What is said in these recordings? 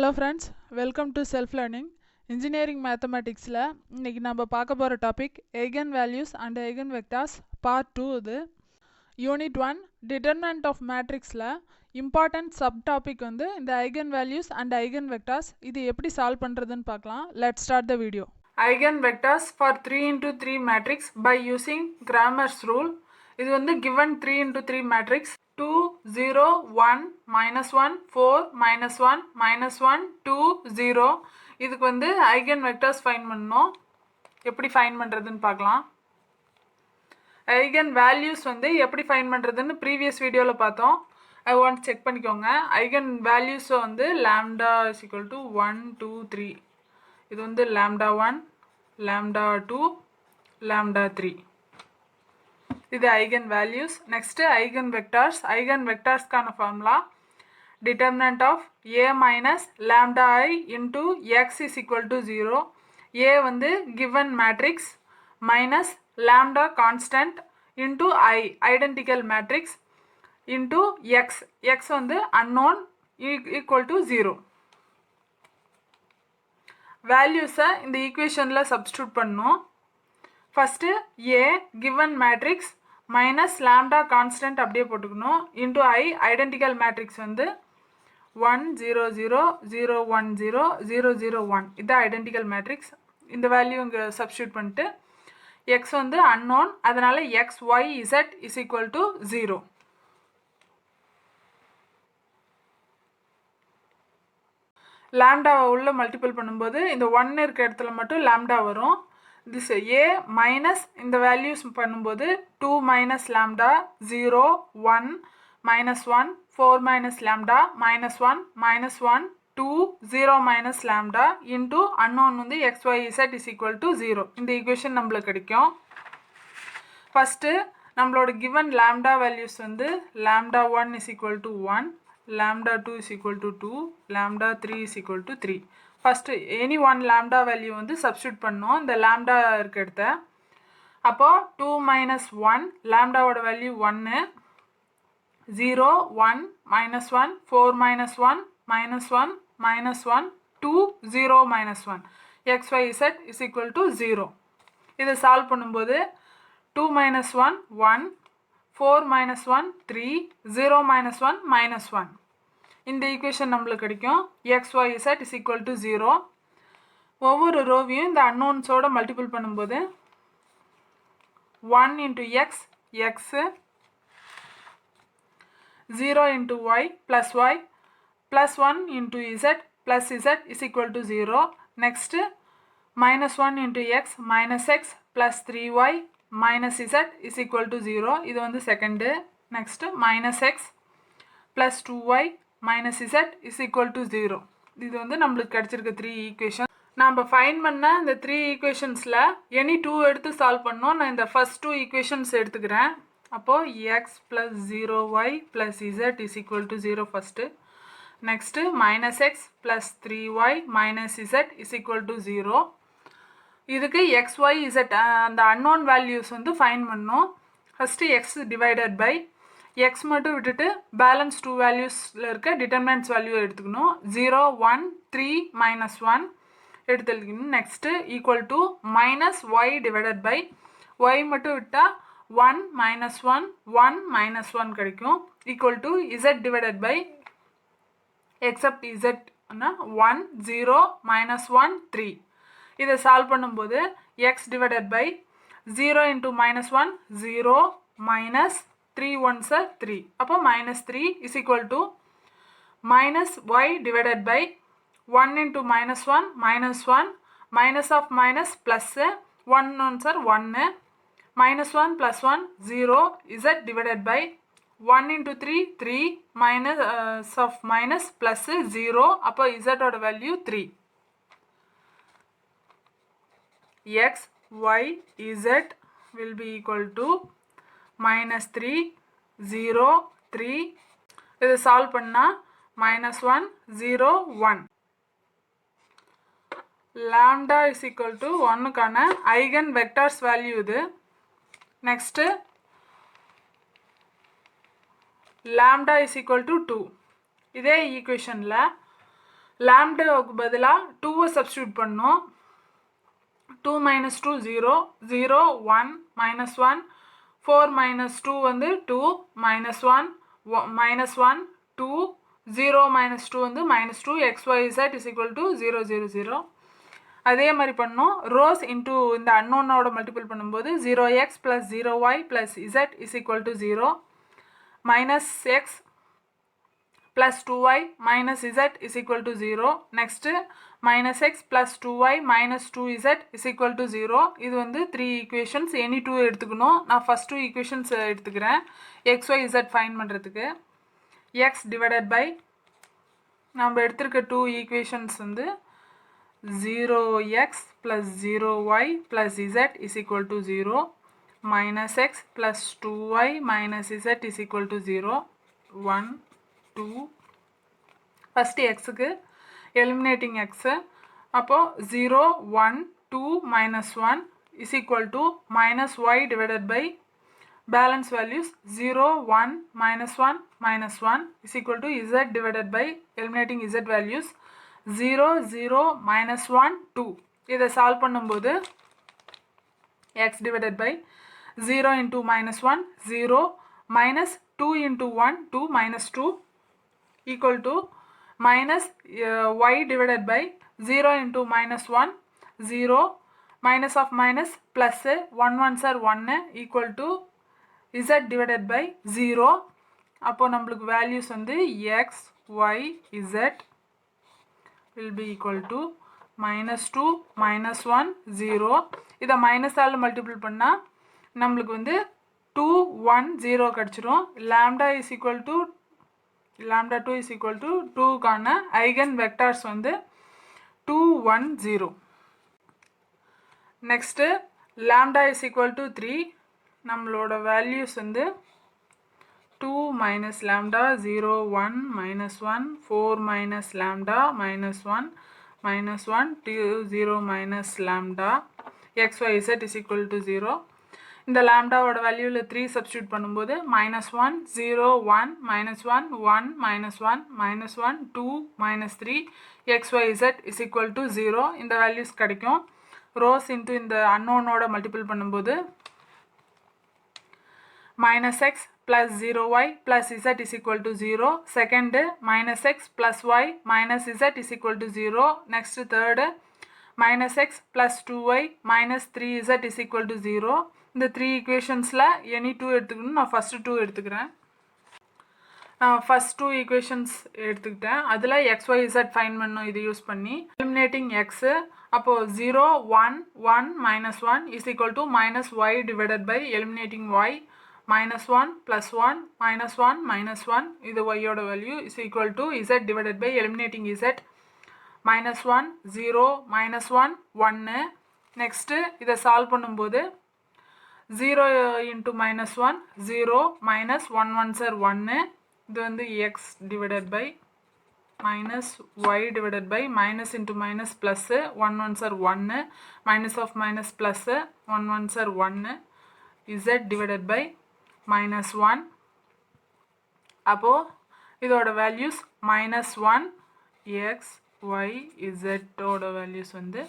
Hello friends, welcome to self learning engineering mathematics la இன்னைக்கு நம்ம பார்க்க போற topic eigen values and eigen vectors part 2 இது unit 1 determinant of matrix la important sub topic வந்து இந்த eigen values and eigen vectors இது எப்படி solve பண்றதுன்னு பார்க்கலாம். Let's start the video. Eigen vectors for 3 into 3 matrix by using Cramer's rule. இது வந்து given 3 into 3 matrix 2 0 1 minus 1 4 minus 1 minus 1 2 0 இதுக்கு வந்து eigen vectors find பண்ணனும். எப்படி find பண்றதுன்னு பார்க்கலாம். eigen values வந்து எப்படி find பண்றதுன்னு previous வீடியோல பார்த்தோம். I want check பண்ணிக்கோங்க. eigen values வந்து lambda is equal to 1 2 3 இது வந்து lambda 1 lambda 2 lambda 3 இது eigen values. Next eigen vectors. Eigen vectors கான formula determinant of a minus lambda I into x is equal to 0. A வந்து given matrix minus lambda constant into I identical matrix into x. X வந்து unknown equal to 0. values இந்த equationல substitute பண்ணனும். First A given matrix minus lambda constant அப்படியே போட்டுக்கணும் into I identical matrix வந்து 1 0 0 0 1 0 0 0 1 இது identical matrix. இந்த value இங்க substitute பண்ணிட்டு x வந்து unknown அதனால x y z is equal to 0. lambda உள்ள மல்டிபிள் பண்ணும்போது இந்த 1 இருக்க இடத்துல மட்டும் lambda வரும். this a minus இந்த values பண்ணும்போது 2 minus lambda 0 1 minus 1 4 minus lambda minus 1 minus 1 2 0 minus lambda into unknown வந்து x y z is equal to 0. இந்த equation நம்மளுக்கு கிடைக்கும். first நம்மளோட given lambda values வந்து lambda 1 is equal to 1 lambda 2 is equal to 2 lambda 3 is equal to 3. first any one lambda value வந்து substitute பண்ணோம் இந்த lambda இருக்க இடத்த. அப்போ 2 minus 1 lambda ஓட value 1 0 1 minus 1 4 minus 1 minus 1 minus 1 2 0 minus 1 x y z is equal to 0. இதை solve பண்ணும்போது 2 minus 1 1 4 minus 1 3 0 minus 1 minus 1 இந்த ஈக்குவேஷன் நம்மளுக்கு கிடைக்கும் x y z is equal to 0. ஒவ்வொரு ரோவையும் இந்த அன்னோன்ஸோட மல்டிபிள் பண்ணும்போது 1 into x x 0 into y plus 1 into z plus z is equal to 0. next minus 1 into x minus x plus 3y minus z is equal to 0. இது வந்து second. next minus x plus 2y minus z is equal to 0. இது வந்து நம்மளுக்கு கிடைச்சிருக்க 3 equation. நம்ம find பண்ண இந்த 3 ஈக்குவேஷன்ஸில் any 2 எடுத்து solve பண்ணோம். நான் இந்த ஃபர்ஸ்ட் 2 ஈக்குவேஷன்ஸ் எடுத்துக்கிறேன். அப்போது x plus 0y plus z is equal to 0 first. next minus x plus 3y minus z is equal to 0. இதுக்கு x y z அந்த unknown values வந்து ஃபைண்ட் பண்ணோம். First x divided by x மட்டும் விட்டுட்டு balance 2 வேல்யூஸில் இருக்க determinants value எடுத்துக்கணும். 0 1 3 minus 1 எடுத்துக்கணும். Next equal to minus y divided by y மட்டும் விட்டால் 1 minus 1 1 minus 1 கிடைக்கும். Equal to z divided by except z 1 0 minus 1 3 இதை சால்வ் பண்ணும்போது x divided by 0 into minus 1 0 minus 3 ones are 3. அப்போ minus 3 is equal to minus y divided by 1 into minus 1 minus 1 minus of minus plus 1 ones are 1 minus 1 plus 1 0 z divided by 1 into 3 3 minus of minus plus 0 அப்போ z ஓட value 3. x y z will be equal to minus 3 0 3 இது solve பண்ணா minus 1 0 1 lambda is equal to 1 கான eigen vectors value இது. next lambda is equal to 2 இதே ஈக்குவேஷனில் லாம்டாவுக்கு பதிலாக 2 substitute பண்ணோம். 2 minus 2 0 0 1 minus 1 4 minus 2 வந்து 2 minus 1 minus 1 2 0 minus 2 வந்து minus 2 xyz is equal to 0 0 0. அதே மாதிரி பண்ணோம். ரோஸ் இன்டூ இந்த அன்னோனோட மல்டிபிள் பண்ணும்போது 0x plus 0y plus z is equal to 0 minus x plus 2y minus z is equal to 0. Next minus x plus 2y minus 2z is equal to 0. இது வந்து 3 equations. any 2 எடுத்துக்கணும். நான் first 2 equations எடுத்துக்கிறேன் x y z find பண்ணுறதுக்கு. x divided by நம்ம எடுத்திருக்க 2 equations வந்து 0x plus 0y plus z is equal to 0 minus x plus 2y minus z is equal to 0 1 2 first xக்கு eliminating x அப்போ 0 1 2 minus 1 is equal to minus y divided by balance values 0 1 minus 1 is equal to z divided by eliminating z values 0 0 minus 1 2. இதை solve பண்ணும்போது x divided by 0 into minus 1 0 minus 2 into 1 2 minus 2 equal to minus y divided by 0 into minus 1 0 minus of minus plus 1 1s are 1 equal to z divided by 0. அப்போ நம்மளுக்கு values வந்து x y z will be equal to minus 2 minus 1 0. இதை minus all multiple பண்ணால் நம்மளுக்கு வந்து 2 1 0 கிடச்சிரும். lambda is equal to lambda 2 is equal to 2க்கான eigen vectors வந்து 2 1 0. Next lambda is equal to 3. நம்மளோட வேல்யூஸ் வந்து 2 minus lambda 0 1 minus 1 4 minus lambda minus 1 minus 1 2 0 minus lambda x y z is equal to 0. இந்த லாம்டாவோட வேல்யூவில் 3 substitute பண்ணும்போது minus 1 0 1 minus 1 1 minus 1 minus 1 2 minus 3 x y z is equal to 0. இந்த values கிடைக்கும். Rose into இந்த அன்னோனோட multiple பண்ணும்போது minus x plus 0y plus z is equal to 0. Second minus x plus y minus z is equal to 0. Next third minus x plus 2y minus 3z is equal to 0. இந்த 3 equationsல any 2 எடுத்துக்கணும். நான் first 2 எடுத்துக்கிறேன். first 2 equations எடுத்துக்கிட்டேன். அதில் x y z find பண்ணணும் இது use பண்ணி. eliminating x அப்போ 0 1 1 minus 1 is equal to minus y divided by eliminating y minus 1 plus 1 minus 1 minus 1 இது y ஓட value is equal to z divided by eliminating z minus 1 0 minus 1 1. Next இதை solve பண்ணும்போது 0 into minus 1 0 minus 1 1s are 1. இது வந்து x divided by minus y divided by minus into minus plus 1 1s are 1 minus of minus plus 1 1s are 1 z divided by minus 1. அப்போ இதோட values minus 1 x y z ஓட values வந்து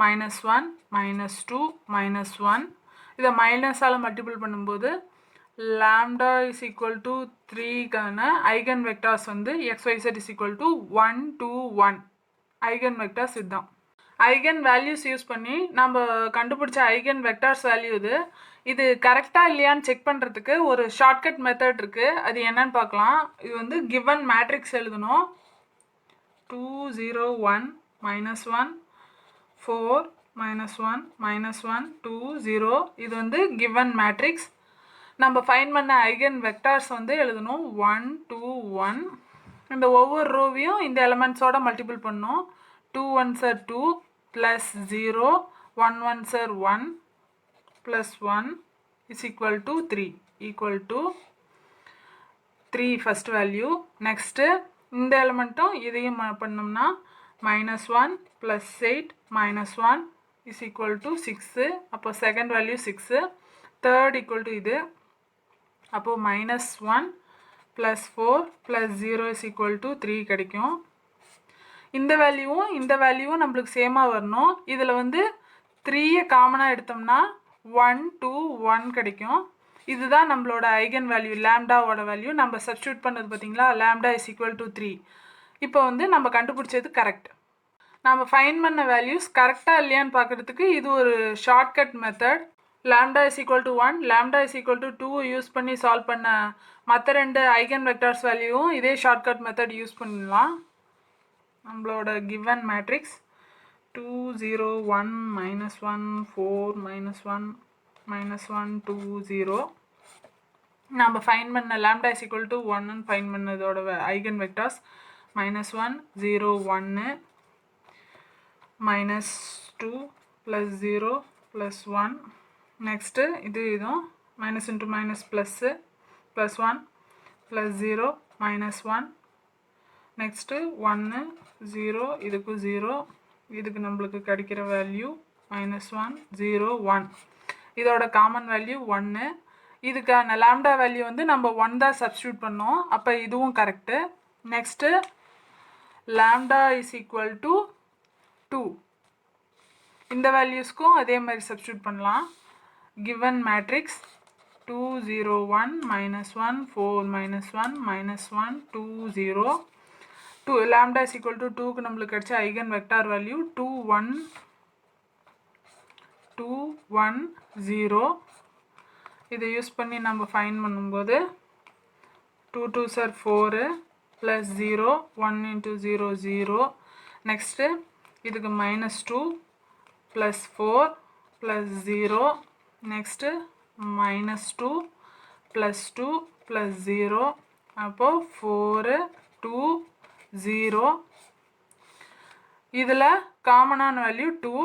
minus 1 minus 2 minus 1. இதை மைனஸால் multiple பண்ணும்போது lambda is equal to 3க்கான eigen vectors வந்து x y z is equal to 1 2 1 eigen vectors இதுதான். ஐகன் வேல்யூஸ் யூஸ் பண்ணி நம்ம கண்டுபிடிச்ச ஐகன் வெக்டார்ஸ் வேல்யூ இது கரெக்டாக இல்லையான்னு செக் பண்ணுறதுக்கு ஒரு ஷார்ட்கட் மெத்தட் இருக்குது. அது என்னன்னு பார்க்கலாம். இது வந்து கிவன் மேட்ரிக்ஸ் எழுதணும். 2 0 1 minus 1 4 minus 1 minus 1 2 0 இது வந்து கிவன் மேட்ரிக்ஸ். நம்ம ஃபைண்ட் பண்ண ஐகன் வெக்டார்ஸ் வந்து எழுதணும் 1 2 1. இந்த ஒவ்வொரு ரோவையும் இந்த எலமெண்ட்ஸோட மல்டிபிள் பண்ணணும். 2 1s are 2 plus 0 1 1s are 1 plus 1 is equal to 3 equal to 3 first value. next இந்த எலமெண்ட்டும் இதையும் பண்ணோம்னா minus 1 plus 8 minus 1 is equal to 6. அப்போ second value 6. third equal to இது. அப்போ minus 1 plus 4 plus 0 is equal to 3 கிடைக்கும். இந்த வேல்யூவும் நம்மளுக்கு சேமாக வரணும். இதில் வந்து 3 காமனாக எடுத்தோம்னா 1 2 1 கிடைக்கும். இதுதான் நம்மளோட ஐகன் வேல்யூ, லாம்டாவோட வேல்யூ. நம்ம சப்ஸ்டியூட் பண்ணது பார்த்தீங்களா, லாம்டா இஸ் ஈக்குவல் டு 3. இப்போ வந்து நம்ம கண்டுபிடிச்சது கரெக்ட். நம்ம ஃபைன் பண்ண வேல்யூஸ் கரெக்டாக இல்லையான்னு பார்க்குறதுக்கு இது ஒரு shortcut method. Lambda is equal to 1, lambda is equal to 2 use பண்ணி சால்வ் பண்ண மற்ற 2 ஐகன் வெக்டார்ஸ் வேல்யூவும் இதே ஷார்ட்கட் மெத்தட் யூஸ் பண்ணலாம். நம்மளோட கிவன் மேட்ரிக்ஸ் 2 0 1 -1 4 -1 -1 2 0. நம்ம ஃபைன் பண்ண lambda is equal to 1 fine பண்ணதோட ஐகன் வெக்டார்ஸ் -1 0 1 -2 +0 +1. நெக்ஸ்ட்டு இதுவும் மைனஸ் இன்ட்டு மைனஸ் +1 +0 -1. நெக்ஸ்ட்டு 1 0 இதுக்கு 0, இதுக்கு நம்மளுக்கு கிடைக்கிற வேல்யூ -1 0 1. இதோட காமன் வேல்யூ 1. இதுக்கான லாம்டா வேல்யூ வந்து நம்ம 1 தான் சப்ஸ்டியூட் பண்ணோம். அப்போ இதுவும் correct. Next lambda is equal to 2. இந்த வேல்யூஸ்க்கும் அதே மாதிரி சப்ஸ்டியூட் பண்ணலாம். Given matrix 2 0 1 -1 4 -1 -1 2 0. 2 lambda is equal to 2க்கு நம்மளுக்கு கிடைச்ச ஐகன் வெக்டார் வேல்யூ 2 1 2 1 0. இதை யூஸ் பண்ணி நம்ம ஃபைன் பண்ணும்போது 2 2s are 4 +0 1 into 0 0. நெக்ஸ்ட்டு இதுக்கு -2 +4 +0. நெக்ஸ்ட்டு -2 +2 +0. அப்போது 4 2 0. இதில் காமனான வேல்யூ 2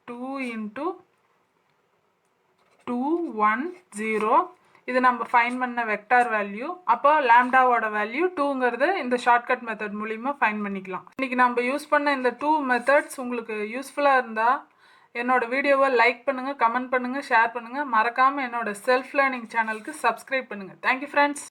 2 into 2 1 0. இது நம்ம ஃபைன் பண்ண வெக்டார் வேல்யூ. அப்போ லாம்டாவோட வேல்யூ 2ங்கிறது இந்த ஷார்ட்கட் மெத்தட் மூலிமா ஃபைன் பண்ணிக்கலாம். இன்றைக்கி நம்ம யூஸ் பண்ண இந்த 2 மெத்தட்ஸ் உங்களுக்கு யூஸ்ஃபுல்லாக இருந்தால் என்னோடய வீடியோவை லைக் பண்ணுங்கள், கமெண்ட் பண்ணுங்கள், ஷேர் பண்ணுங்கள். மறக்காமல் என்னோடய செல்ஃப் லேர்னிங் சேனலுக்கு சப்ஸ்கிரைப் பண்ணுங்கள். Thank you friends.